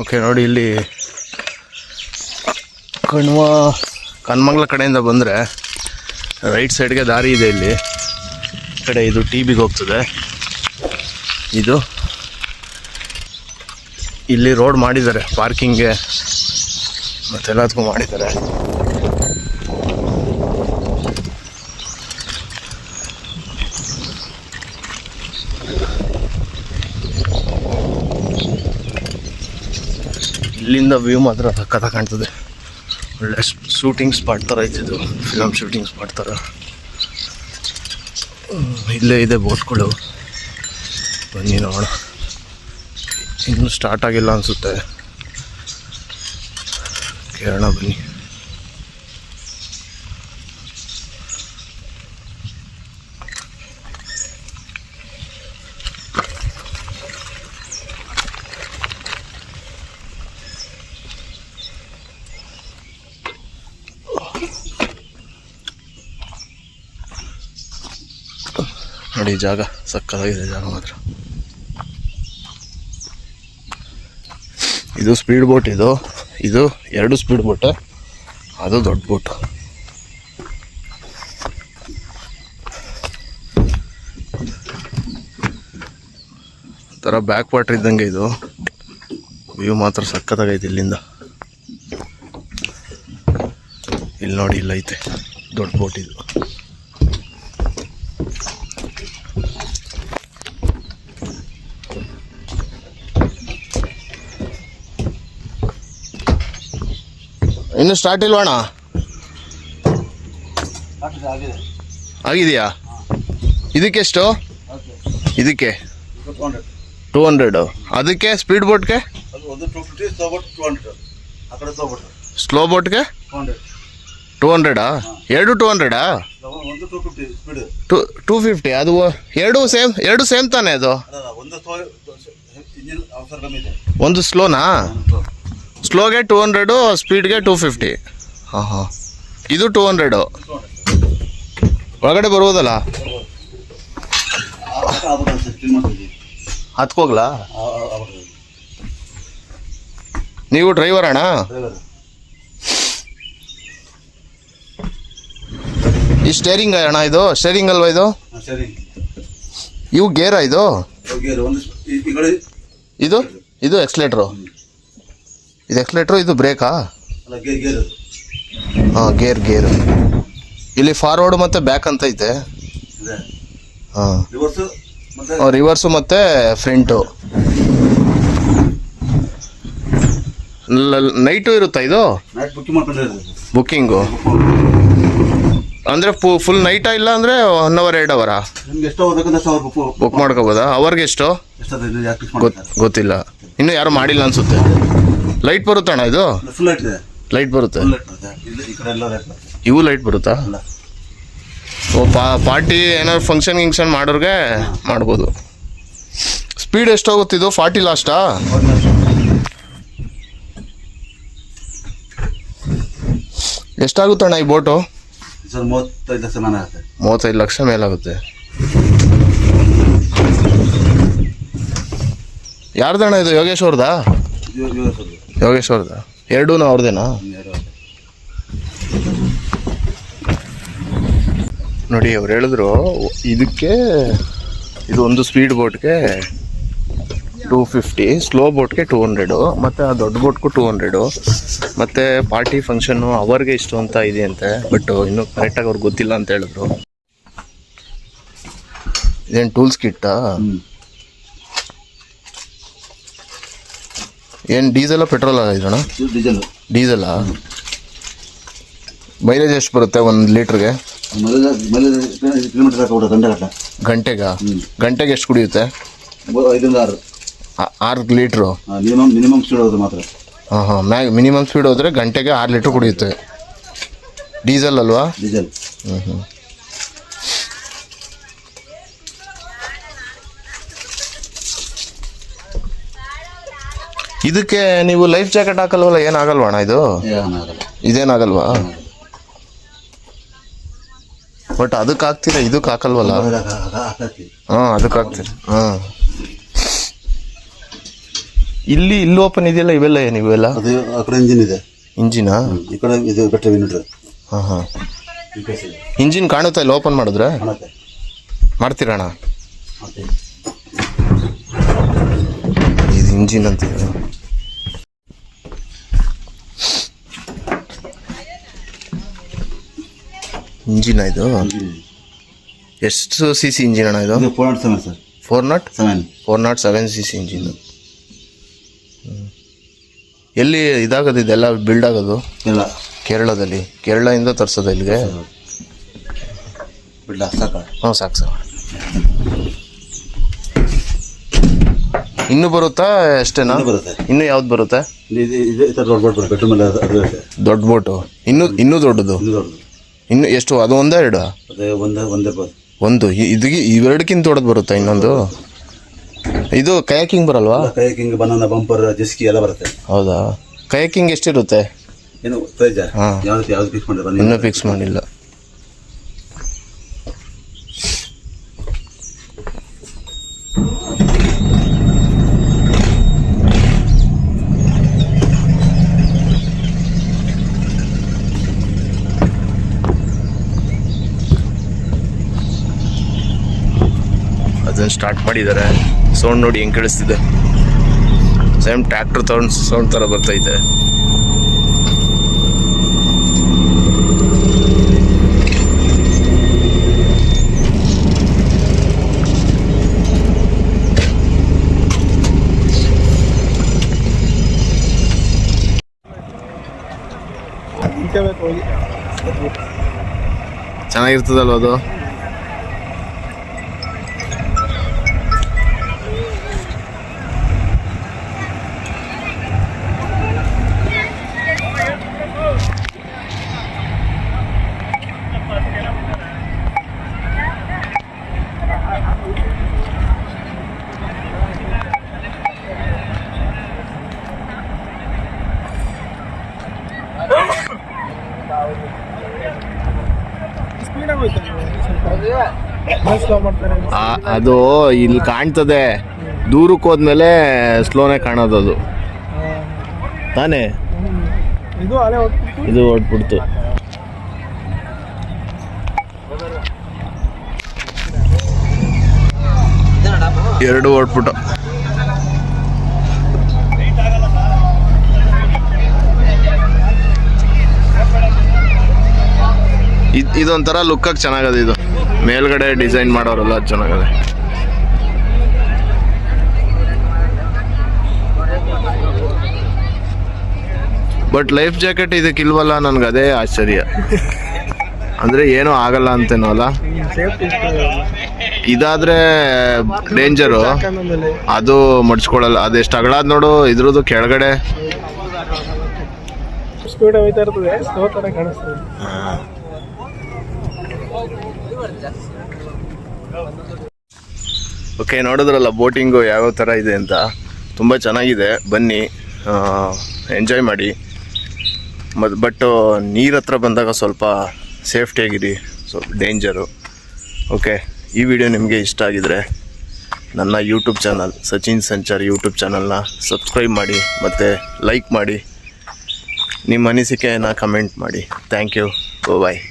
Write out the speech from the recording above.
Okay ನೋಡಿ, ಇಲ್ಲಿ ಕಣ್ಮಂಗ್ಲ ಕಡೆಯಿಂದ ಬಂದರೆ ರೈಟ್ ಸೈಡ್ಗೆ ದಾರಿ ಇದೆ. ಇಲ್ಲಿ ಕಡೆ ಇದು TBಗೆ ಹೋಗ್ತದೆ. ಇದು ಇಲ್ಲಿ ರೋಡ್ ಮಾಡಿದ್ದಾರೆ, ಪಾರ್ಕಿಂಗ್ಗೆ ಮತ್ತೆಲ್ಲದಕ್ಕೂ ಮಾಡಿದ್ದಾರೆ. ಇಲ್ಲಿಂದ ವ್ಯೂ ಮಾತ್ರ ಸಖತ್ತ ಕಾಣ್ತದೆ. ಒಳ್ಳೆ ಶೂಟಿಂಗ್ ಸ್ಪಾಟ್ ಥರ ಇದ್ದಿದ್ದು, ಫಿಲಮ್ ಶೂಟಿಂಗ್ ಸ್ಪಾಟ್ ಥರ. ಇಲ್ಲೇ ಇದೆ ಬೋಟ್ಗಳು, ಬನ್ನಿ ನೋಡೋಣ. ಇನ್ನೂ ಸ್ಟಾರ್ಟ್ ಆಗಿಲ್ಲ ಅನಿಸುತ್ತೆ, ಕೇರಳ ಬನ್ನಿ. ನೋಡಿ ಜಾಗ ಸಕ್ಕತ್ತಾಗಿದೆ, ಜಾಗ ಮಾತ್ರ. ಇದು ಸ್ಪೀಡ್ ಬೋಟ್, ಇದು 2 ಸ್ಪೀಡ್ ಬೋಟ್, ಅದು ದೊಡ್ಡ ಬೋಟ್. ಥರ ಬ್ಯಾಕ್ ವಾಟರ್ ಇದ್ದಂಗೆ ಇದು. ವ್ಯೂ ಮಾತ್ರ ಸಕ್ಕತ್ತಾಗೈತೆ ಇಲ್ಲಿಂದ. ಇಲ್ಲಿ ನೋಡಿ, ಇಲ್ಲೈತೆ ದೊಡ್ಡ ಬೋಟ್ ಇದು. ಇನ್ನು ಸ್ಟಾರ್ಟ್ ಇಲ್ವಣ್ಣ? ಆಗಿದೆಯಾ? ಇದಕ್ಕೆಷ್ಟು? ಇದಕ್ಕೆ 200. ಅದಕ್ಕೆ ಸ್ಪೀಡ್ ಬೋಟ್ಗೆ? ಸ್ಲೋ ಬೋಟ್ಗೆ 200? ಎರಡು 200? 250. ಅದು ಎರಡು ಸೇಮ್ ತಾನೆ? ಅದು ಒಂದು ಸ್ಲೋನಾ? ಸ್ಲೋಗೆ 200, ಸ್ಪೀಡ್ಗೆ 250. ಹಾಂ. ಇದು 200 ಒಳಗಡೆ ಬರ್ಬೋದಲ್ಲ? ಹತ್ಕೋಗ್ಲಾ? ನೀವು ಡ್ರೈವರ್ ಅಣ್ಣ? ಈ ಸ್ಟೇರಿಂಗ್ ಅಣ್ಣ? ಇದು ಸ್ಟೇರಿಂಗ್ ಅಲ್ವಾ? ಇವು ಗೇರಾ? ಇದು ಎಕ್ಸ್ಲೇಟ್ರು. ಇದು ಎಕ್ಸ್ಲೇಟ್ರು, ಇದು ಬ್ರೇಕಾ? ಹಾಂ, ಗೇರ್. ಇಲ್ಲಿ ಫಾರ್ವರ್ಡ್ ಮತ್ತು ಬ್ಯಾಕ್ ಅಂತ ಐತೆ. ಹಾಂ, ರಿವರ್ಸು ಮತ್ತು ಫ್ರಂಟು. ನೈಟು ಇರುತ್ತಾ ಇದು? ಬುಕ್ಕಿಂಗು ಅಂದರೆ ಫುಲ್ ನೈಟಾ? ಇಲ್ಲ ಅಂದರೆ 1 hour 2 hour ಬುಕ್ ಮಾಡ್ಕೋಬೋದಾ? ಅವ್ರಿಗೆ ಎಷ್ಟು ಗೊತ್ತಿಲ್ಲ, ಇನ್ನೂ ಯಾರು ಮಾಡಿಲ್ಲ ಅನಿಸುತ್ತೆ. ಲೈಟ್ ಬರುತ್ತಣ್ಣ ಇದು? ಲೈಟ್ ಬರುತ್ತೆ. ಇವು ಲೈಟ್ ಬರುತ್ತಾ? ಪಾರ್ಟಿ ಏನಾದ್ರು ಫಂಕ್ಷನ್ ಮಾಡೋರಿಗೆ ಮಾಡ್ಬೋದು. ಸ್ಪೀಡ್ ಎಷ್ಟೋಗುತ್ತೆ ಇದು? 40 ಲಾಸ್ಟಾ? ಎಷ್ಟಾಗುತ್ತಣ್ಣ ಈ ಬೋಟು? 35 ಲಕ್ಷ ಮೇಲಾಗುತ್ತೆ. ಯಾರ್ದಣ್ಣ ಇದು? ಯೋಗೇಶ್ವರ್ದಾ? ಯೋಗೇಶ್ವರ್ದ. ಎರಡೂ ಅವ್ರದೇನಾ? ನೋಡಿ, ಅವ್ರು ಹೇಳಿದ್ರು ಇದಕ್ಕೆ, ಇದು ಒಂದು ಸ್ಪೀಡ್ ಬೋಟ್ಗೆ 250, ಸ್ಲೋ ಬೋಟ್ಗೆ 200, ಮತ್ತು ಆ ದೊಡ್ಡ ಬೋಟ್ಗೂ 200, ಮತ್ತು ಪಾರ್ಟಿ ಫಂಕ್ಷನ್ನು ಅವರಿಗೆ ಇಷ್ಟು ಅಂತ ಇದೆಯಂತೆ. ಬಟ್ ಇನ್ನೂ ಕರೆಕ್ಟಾಗಿ ಅವ್ರಿಗೆ ಗೊತ್ತಿಲ್ಲ ಅಂತ ಹೇಳಿದ್ರು. ಇದೇನು ಟೂಲ್ಸ್ ಕಿಟ್ಟಾ? ಏನು ಡೀಸೆಲ್ಲ ಪೆಟ್ರೋಲ್ ಇದಣ್ಣ? ಡೀಸೆಲ್ಲಾ? ಮೈಲೇಜ್ ಎಷ್ಟು ಬರುತ್ತೆ 1 ಲೀಟ್ರಿಗೆ? ಗಂಟೆಗೆ ಎಷ್ಟು ಕುಡಿಯುತ್ತೆ? 6 ಲೀಟ್ರು ಮಿನಿಮಮ್ ಸ್ಪೀಡ್ ಹೋದ್ರೆ ಮಾತ್ರ. ಹಾಂ, ಮಿನಿಮಮ್ ಸ್ಪೀಡ್ ಹೋದರೆ ಗಂಟೆಗೆ 6 ಲೀಟ್ರ್ ಕುಡಿಯುತ್ತೆ. ಡೀಸೆಲ್ ಅಲ್ವಾ? ಡೀಸೆಲ್. ಇದಕ್ಕೆ ನೀವು ಲೈಫ್ ಜಾಕೆಟ್ ಹಾಕಲ್ವಲ್ಲ? ಏನಾಗಲ್ವಣ್ಣ ಇದು? ಇದೇನಾಗಲ್ವಾ? ಬಟ್ ಅದಕ್ಕೆ ಹಾಕ್ತೀರಾ, ಇದಕ್ಕೆ ಹಾಕಲ್ವಲ್ಲ? ಹಾಂ, ಅದಕ್ಕೆ ಹಾಕ್ತೀರಿ. ಹಾಂ, ಇಲ್ಲಿ ಓಪನ್ ಇದೆಯಲ್ಲ, ಇವೆಲ್ಲ ಏನು ಇವೆಲ್ಲ? ಅದು ಆ ಕಡೆ ಇಂಜಿನ್ ಇದೆ. ಇಂಜಿನಾ? ಈ ಕಡೆ ಇದು ಬೆಟ್ಟ ಯೂನಿಟ್. ಹಾಂ. ಇಂಜಿನ್ ಕಾಣುತ್ತಾ ಇಲ್ಲ ಓಪನ್ ಮಾಡಿದ್ರೆ? ಮಾಡ್ತೀರಣ್ಣ? ಇದು ಇಂಜಿನ್ ಅಂತ ಇಂಜಿನ್ ಇದು. ಎಷ್ಟು ಸಿ ಸಿ ಇಂಜಿನ್ ಅಣ್ಣ ಇದು? 407 ಸರ್. 407 C C engine. ಎಲ್ಲಿ ಇದಾಗೋದು ಇದೆಲ್ಲ ಬಿಲ್ಡ್ ಆಗೋದು? ಕೇರಳದಲ್ಲಿ. ಕೇರಳದಿಂದ ತರಿಸೋದು ಇಲ್ಲಿಗೆ? ಹ್ಞೂ, ಸಾಕು ಸರ್. ಇನ್ನೂ ಬರುತ್ತಾ ಅಷ್ಟೇನಾ? ಇನ್ನೂ ಯಾವ್ದು ಬರುತ್ತೆ? ದೊಡ್ಡ ಬೋಟು. ಇನ್ನೂ ದೊಡ್ಡದು. ಇನ್ನು ಎಷ್ಟು? ಅದು ಒಂದೇ ಎರಡು? ಒಂದು. ಇವೆರಡಕ್ಕಿಂತ ದೊಡ್ಡದು ಬರುತ್ತಾ ಇನ್ನೊಂದು? ಇದು ಕಯಾಕಿಂಗ್ ಬರಲ್ವಾ? ಕಯಾಕಿಂಗ್, ಬನಾನಾ, ಬಂಪರ್, ಜೆಸ್ಕಿ ಎಲ್ಲ ಬರುತ್ತೆ. ಹೌದಾ? ಕಯಾಕಿಂಗ್ ಎಷ್ಟಿರುತ್ತೆ? ಏನು ಪ್ರೈಸ್? ಹಾಂ, ಯಾವ್ದು ಫಿಕ್ಸ್ ಮಾಡಿಲ್ಲ. ಇನ್ನೂ ಫಿಕ್ಸ್ ಮಾಡಿಲ್ಲ. ಅದನ್ನು ಸ್ಟಾರ್ಟ್ ಮಾಡಿದ್ದಾರೆ. ಸೌಂಡ್ ನೋಡಿ ಹೆಂಗೆ ಕೇಳಿಸ್ತಿದೆ. ಸೇಮ್ ಟ್ರ್ಯಾಕ್ಟರ್ ಸೌಂಡ್ ಥರ ಬರ್ತೈತೆ. ಚೆನ್ನಾಗಿರ್ತದಲ್ವ ಅದು? ಅದು ಇಲ್ಲಿ ಕಾಣ್ತದೆ, ದೂರಕ್ಕೆ ಹೋದ್ಮೇಲೆ ಸ್ಲೋನೇ ಕಾಣೋದು ಅದು ತಾನೇ. ಇದು ಹೊಟ್ಬಿಡ್ತು. ಎರಡು ಹೊಟ್ಬಿಟ್ಟು. ಇದೊಂಥರ ಲುಕ್ಕಾಗಿ ಚೆನ್ನಾಗದೆ. ಇದು ಮೇಲ್ಗಡೆ ಡಿಸೈನ್ ಮಾಡೋರಲ್ಲ, ಅದು ಚೆನ್ನಾಗದೆ. ಬಟ್ ಲೈಫ್ ಜಾಕೆಟ್ ಇದಕ್ಕೆ ಇಲ್ವಲ್ಲ, ನನ್ಗೆ ಅದೇ ಆಶ್ಚರ್ಯ. ಅಂದರೆ ಏನೂ ಆಗಲ್ಲ ಅಂತೇನೋ ಅಲ್ಲ? ಇದಾದರೆ ಡೇಂಜರು, ಅದು ಮಡ್ಚ್ಕೊಳ್ಳಲ್ಲ. ಅದೆಷ್ಟು ಅಗಳಾದ ನೋಡು ಇದ್ರದ್ದು ಕೆಳಗಡೆ. ಓಕೆ, ನೋಡಿದ್ರಲ್ಲ ಬೋಟಿಂಗು ಯಾವ್ಯಾವ ಥರ ಇದೆ ಅಂತ. ತುಂಬ ಚೆನ್ನಾಗಿದೆ, ಬನ್ನಿ ಎಂಜಾಯ್ ಮಾಡಿ. ಬಟ್ ನೀರ ಹತ್ರ ಬಂದಾಗ ಸ್ವಲ್ಪ ಸೇಫ್ಟಿಯಾಗಿರಿ, ಸ್ವಲ್ಪ ಡೇಂಜರು. ಓಕೆ, ಈ ವಿಡಿಯೋ ನಿಮಗೆ ಇಷ್ಟ ಆಗಿದರೆ ನನ್ನ YouTube channel Sachin Sanchar YouTube ಚಾನಲ್ನ ಸಬ್ಸ್ಕ್ರೈಬ್ ಮಾಡಿ ಮತ್ತು ಲೈಕ್ ಮಾಡಿ. ನಿಮ್ಮ ಅನಿಸಿಕೆಯನ್ನು ಕಮೆಂಟ್ ಮಾಡಿ. Thank you. ಬಾಯ್.